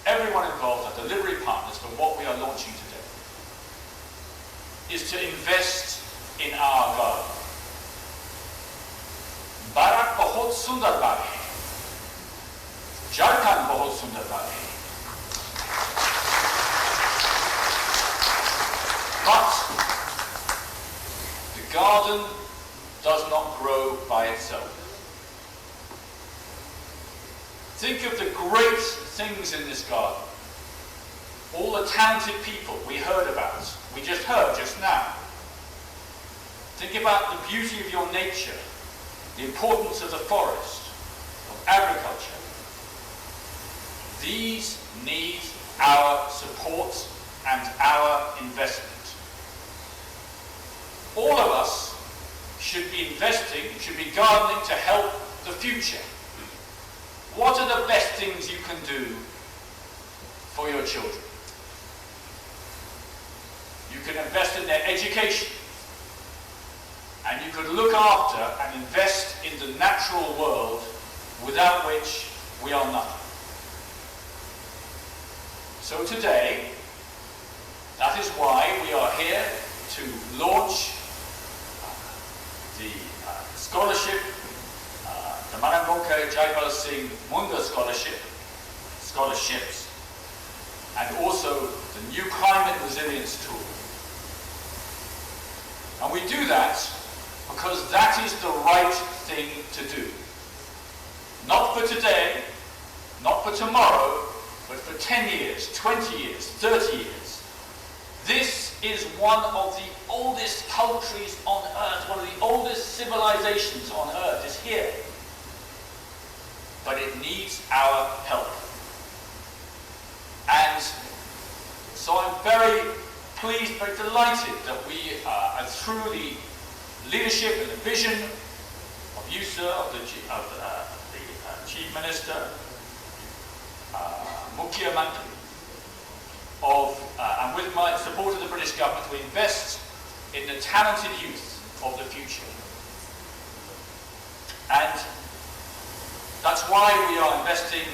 everyone involved, our delivery partners, for what we are launching today, is to invest in our garden. Bharat bahut sundar baag hai. Jharkhand bahut sundar baag hai. But the garden does not grow by itself. Think of the great things in this garden. All the talented people we heard about, we just heard just now. Think about the beauty of your nature, the importance of the forest, of agriculture. These need our support and our investment. All of us should be investing, should be gardening to help the future. What are the best things you can do for your children? You can invest in their education, and you could look after and invest in the natural world without which we are nothing. So today, that is why we are here to launch the scholarship the Marangonka Jaipal Singh Munda scholarships, and also the new climate resilience tool. And we do that because that is the right thing to do. Not for today, not for tomorrow, but for 10 years, 20 years, 30 years. This is one of the oldest countries on earth, one of the oldest civilizations on earth is here. But it needs our help. And so I'm very pleased, very delighted that we are through the leadership and the vision of you, sir, of the Chief Minister, Mukhya Mantri, and with my support of the British government, to invest in the talented youth of the future. And that's why we are investing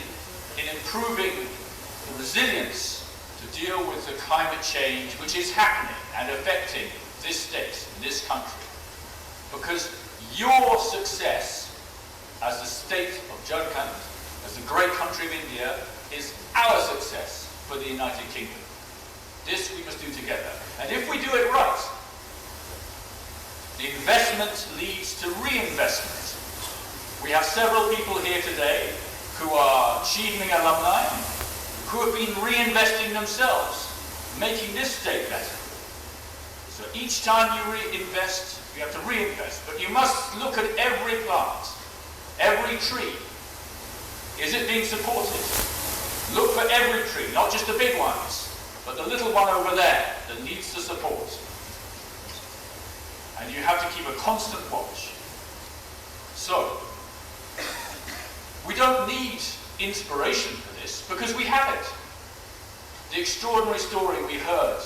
in improving the resilience to deal with the climate change which is happening and affecting this state, this country. Because your success as the state of Jharkhand, as the great country of India, is our success for the United Kingdom. This we must do together. And if we do it right, the investment leads to reinvestment. We have several people here today who are Achievement alumni, who have been reinvesting themselves, making this state better. So each time you reinvest, you have to reinvest. But you must look at every plant, every tree. Is it being supported? Look for every tree, not just the big ones, but the little one over there that needs the support. And you have to keep a constant watch. So, we don't need inspiration for this because we have it. The extraordinary story we heard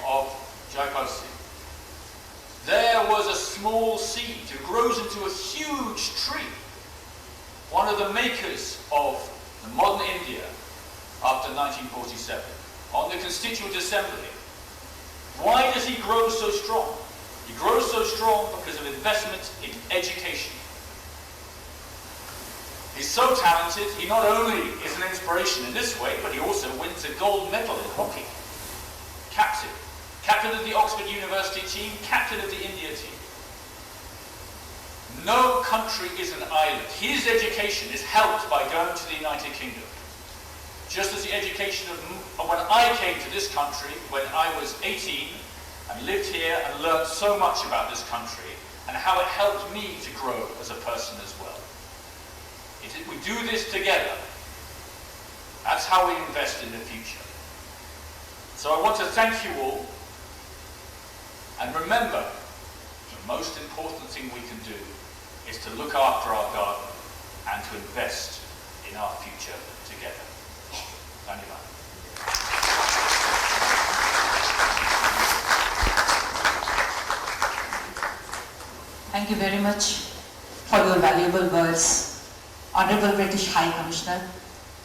of Jaipal Singh. There was a small seed who grows into a huge tree. One of the makers of the modern India after 1947, on the Constituent Assembly. Why does he grow so strong? He grows so strong because of investment in education. He's so talented, he not only is an inspiration in this way, but he also wins a gold medal in hockey. Captain of the Oxford University team, captain of the India team. No country is an island. His education is helped by going to the United Kingdom. Just as the education of when I came to this country, when I was 18, and lived here and learned so much about this country, and how it helped me to grow as a person as well. We do this together. That's how we invest in the future. So I want to thank you all, and remember, the most important thing we can do is to look after our garden and to invest in our future together. Thank you.
Thank you very much for your valuable words, Honorable British High Commissioner,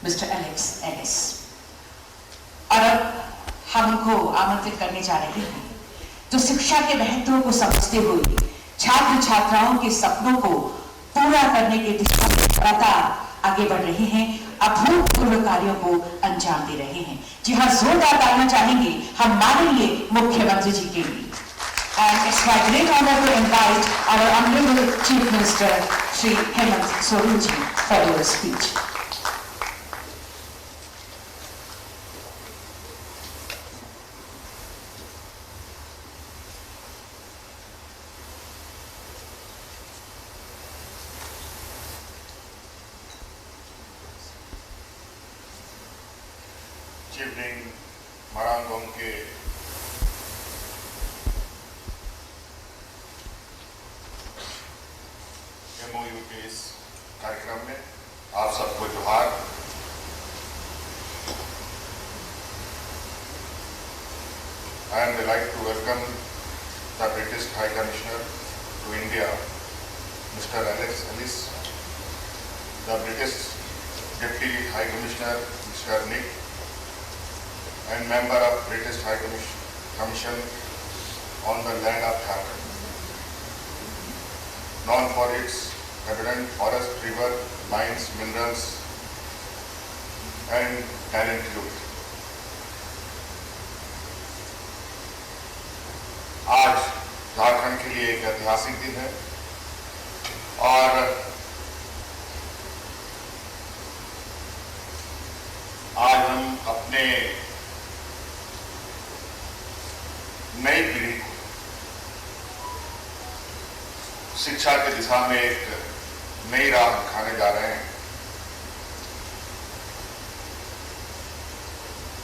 Mr. Alex Ellis. और अब हम उनको आमंत्रित करने जा रहे हैं जो शिक्षा के महत्व को समझते हुए छात्र छात्राओं के सपनों को पूरा करने के दिशा में लगातार आगे बढ़ रहे हैं, अभूतपूर्व कार्यों को अंजाम दे रहे हैं। जी हाँ, जोरदार तालियां चाहेंगे हम माननीय मुख्यमंत्री जी के लिए। And it's my great honor to invite our Honorable Chief Minister, Shri Hemant Soren ji, for your speech.
evening, Marangonke MOU के इस कार्यक्रम में आप सबको जोहार। I am delighted to welcome the British High Commissioner to India, Mr. Alex Ellis, the British Deputy High Commissioner, Mr. Nick, and member of British High Commission on the land of Jharkhand, known for its abundant forest, river, mines, minerals, and talent youth. आज झारखंड के लिए एक ऐतिहासिक दिन है और आज हम अपने नई पीढ़ी को शिक्षा की दिशा में एक नई राह दिखाने जा रहे हैं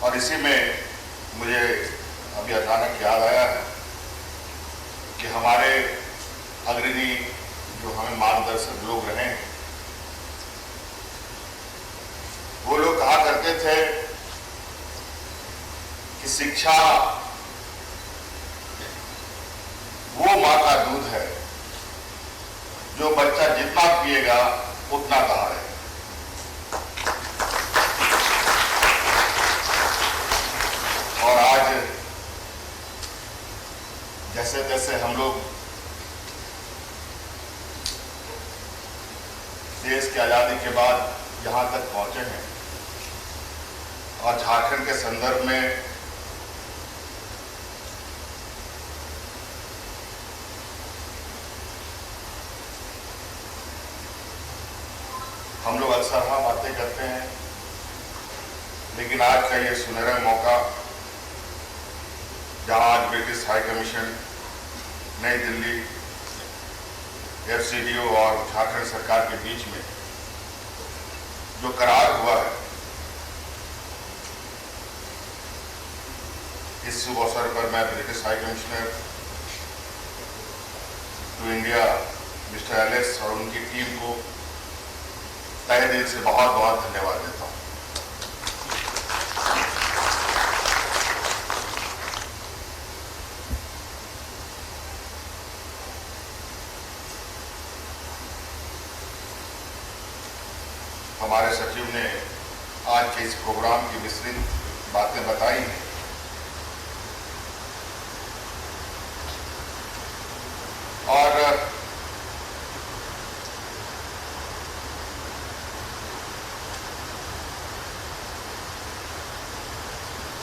और इसी में मुझे अभी अचानक याद आया है कि हमारे अग्रणी जो हमें मार्गदर्शक लोग रहे हैं, वो लोग कहा करते थे कि शिक्षा वो मां का दूध है जो बच्चा जितना पिएगा उतना दहाड़े। और आज जैसे तैसे हम लोग देश की आजादी के बाद यहां तक पहुंचे हैं और झारखंड के संदर्भ में हम लोग अक्सर हाँ बातें करते हैं, लेकिन आज का ये सुनहरा मौका जहां आज ब्रिटिश हाई कमीशन, नई दिल्ली, एफसीडीओ और झारखंड सरकार के बीच में जो करार हुआ है, इस शुभ अवसर पर मैं British high commissioner to India mister Ellis और उनकी टीम को तहे दिल से बहुत बहुत धन्यवाद देता हूं। हमारे सचिव ने आज के इस प्रोग्राम की विस्तृत बातें बताई हैं और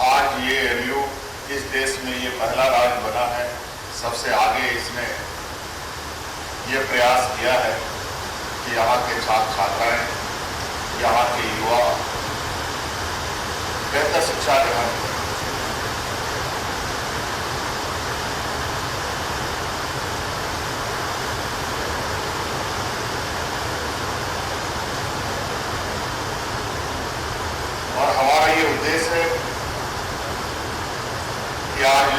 आज ये एमयू इस देश में ये पहला राज्य बना है, सबसे आगे इसने ये प्रयास किया है कि यहाँ के छात्र छात्राएं, यहाँ के युवा बेहतर शिक्षा ग्रहण करें। और हमारा ये उद्देश्य है कि आज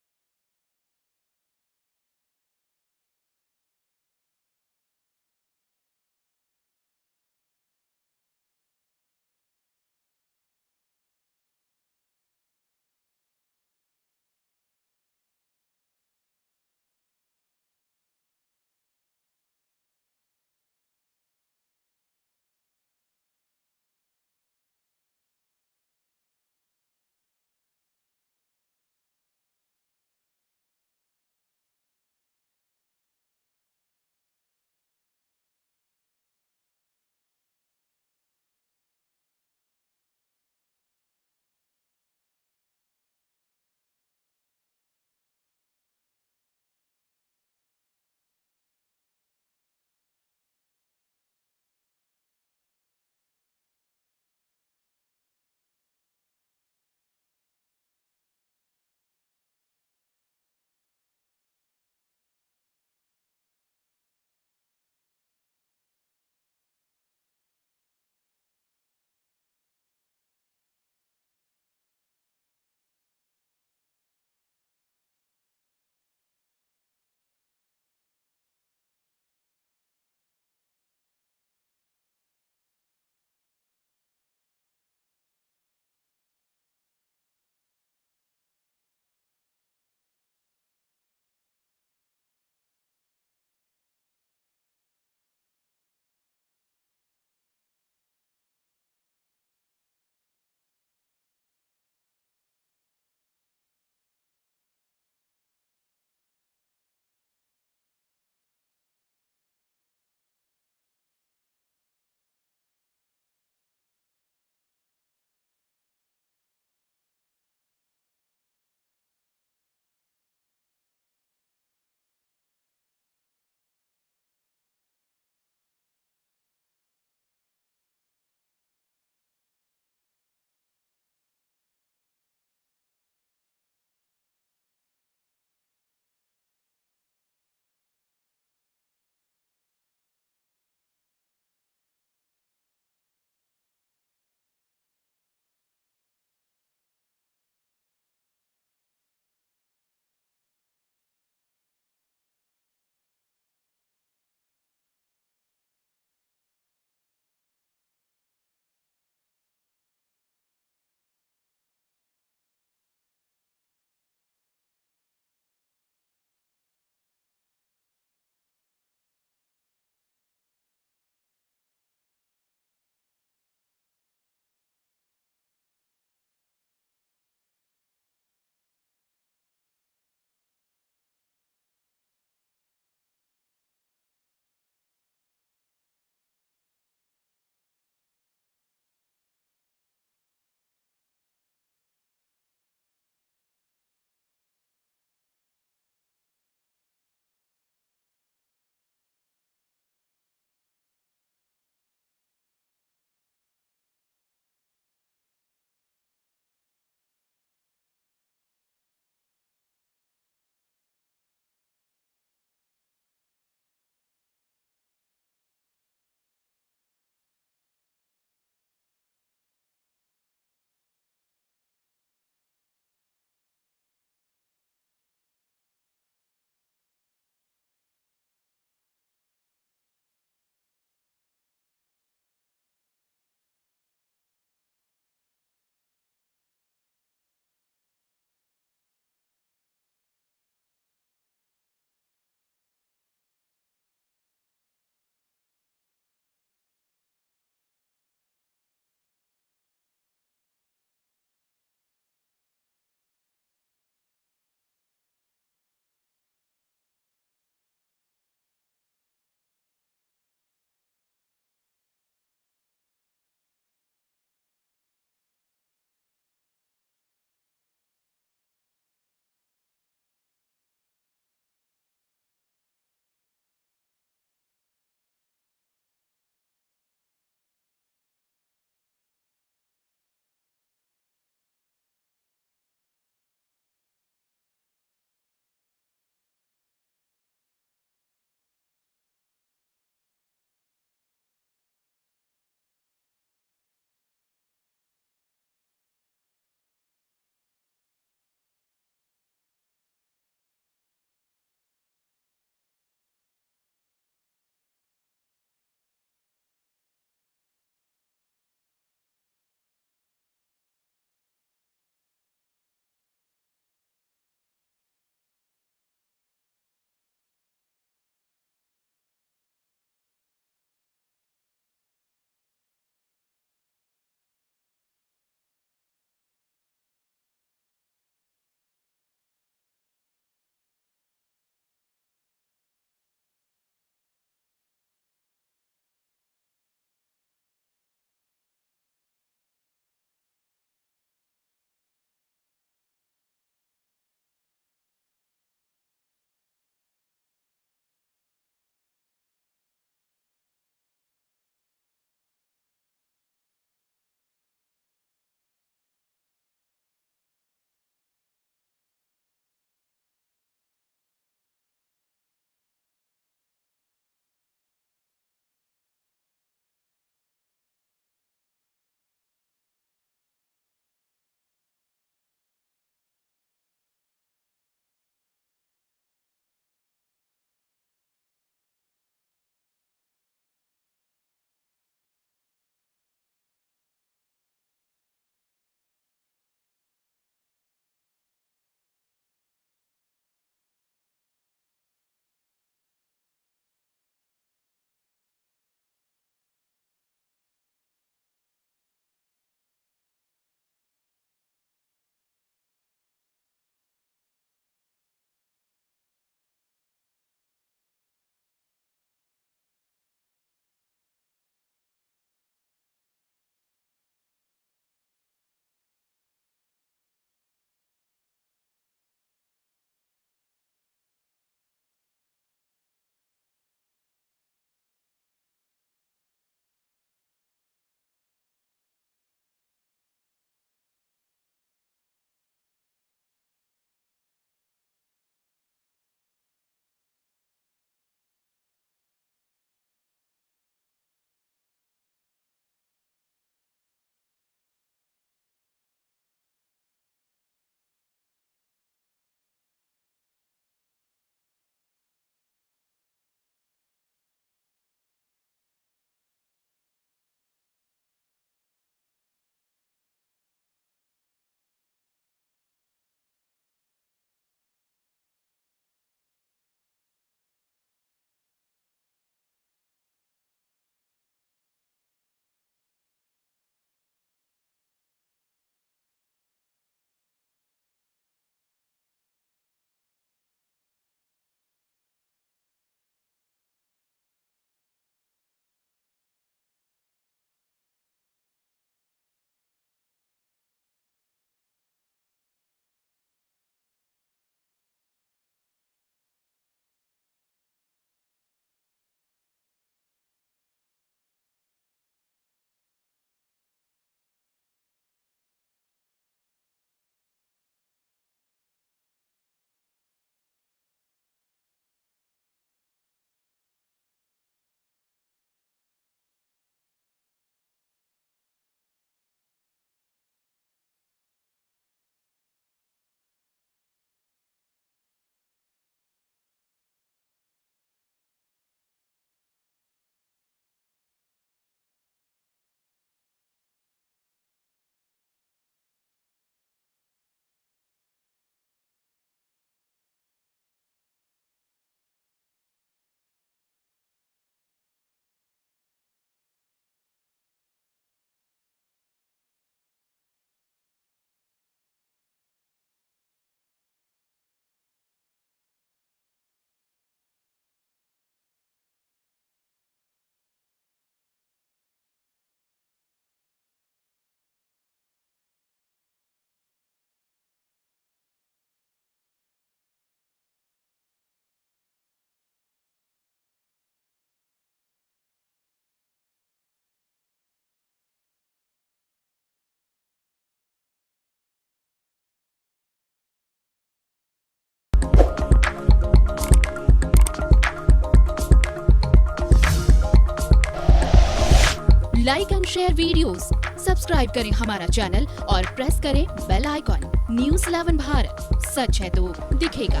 like and share videos, subscribe करें हमारा चैनल और प्रेस करें बेल आइकॉन। News 11 भारत, सच है तो दिखेगा।